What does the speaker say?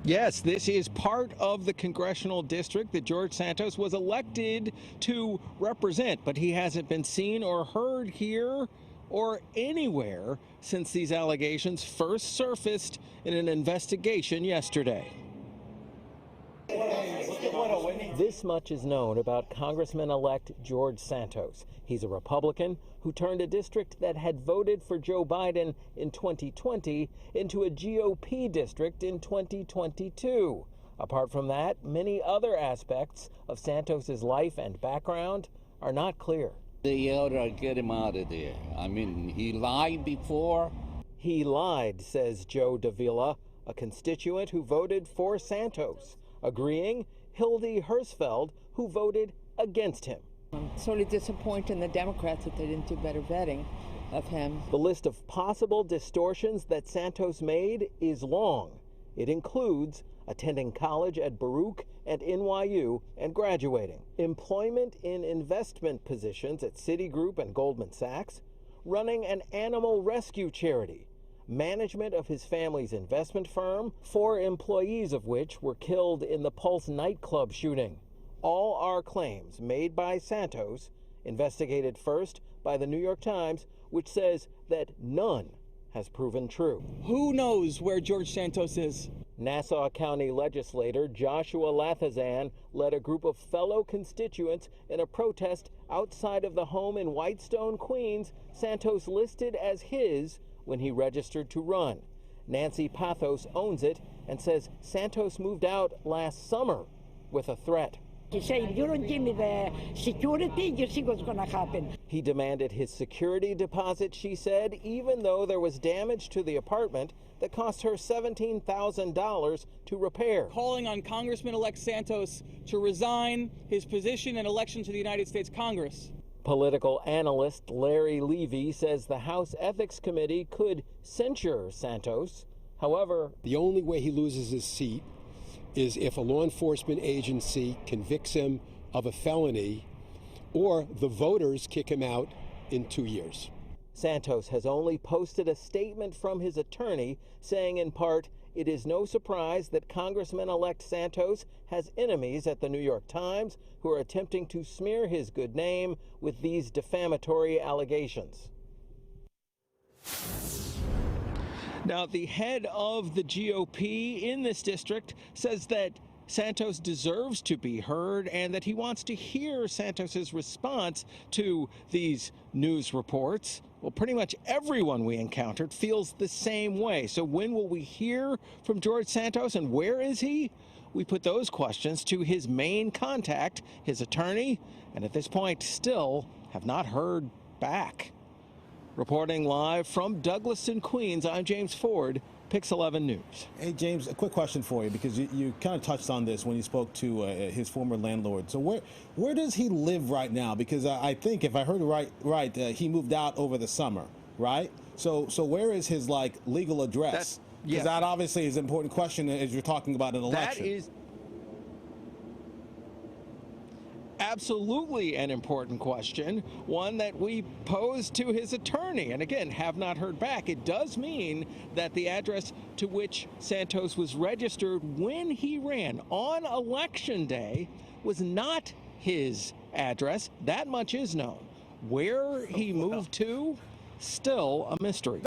Yes, this is part of the congressional district that George Santos was elected to represent, but he hasn't been seen or heard here or anywhere since these allegations first surfaced in an investigation yesterday. This much is known about Congressman-elect George Santos. He's a Republican who turned a district that had voted for Joe Biden in 2020 into a GOP district in 2022. Apart from that, many other aspects of Santos's life and background are not clear. They ought to get him out of there. I mean, he lied before. He lied, says Joe Davila, a constituent who voted for Santos, agreeing Hildy Hersfeld, who voted against him. I'm sort of disappointed in the Democrats that they didn't do better vetting of him. The list of possible distortions that Santos made is long. It includes attending college at Baruch and NYU and graduating, employment in investment positions at Citigroup and Goldman Sachs, running an animal rescue charity, management of his family's investment firm, 4 employees of which were killed in the Pulse nightclub shooting. All are claims made by Santos, investigated first by the New York Times, which says that none has proven true. Who knows where George Santos is? Nassau County legislator Joshua Lathazan led a group of fellow constituents in a protest outside of the home in Whitestone, Queens, Santos listed as his when he registered to run. Nancy Pathos owns it and says Santos moved out last summer with a threat. He said, if you don't give me the security, you see what's going to happen. He demanded his security deposit, she said, even though there was damage to the apartment that cost her $17,000 to repair. Calling on Congressman-elect Santos to resign his position and election to the United States Congress. Political analyst Larry Levy says the House Ethics Committee could censure Santos. However, the only way he loses his seat is if a law enforcement agency convicts him of a felony or the voters kick him out in 2 years. Santos has only posted a statement from his attorney saying in part, it is no surprise that Congressman-elect Santos has enemies at the New York Times who are attempting to smear his good name with these defamatory allegations. Now, the head of the GOP in this district says that Santos deserves to be heard and that he wants to hear Santos's response to these news reports. Well, pretty much everyone we encountered feels the same way. So when will we hear from George Santos and where is he? We put those questions to his main contact, his attorney, and at this point still have not heard back. Reporting live from Douglaston, Queens, I'm James Ford, Pix 11 News. Hey, James, a quick question for you, because you kind of touched on this when you spoke to his former landlord. So where does he live right now? Because I think, if I heard it right, he moved out over the summer, right? So where is his, legal address? Because that obviously is an important question as you're talking about an election. That is absolutely an important question, one that we posed to his attorney, and again, have not heard back. It does mean that the address to which Santos was registered when he ran on Election Day was not his address. That much is known. Where he moved to, still a mystery.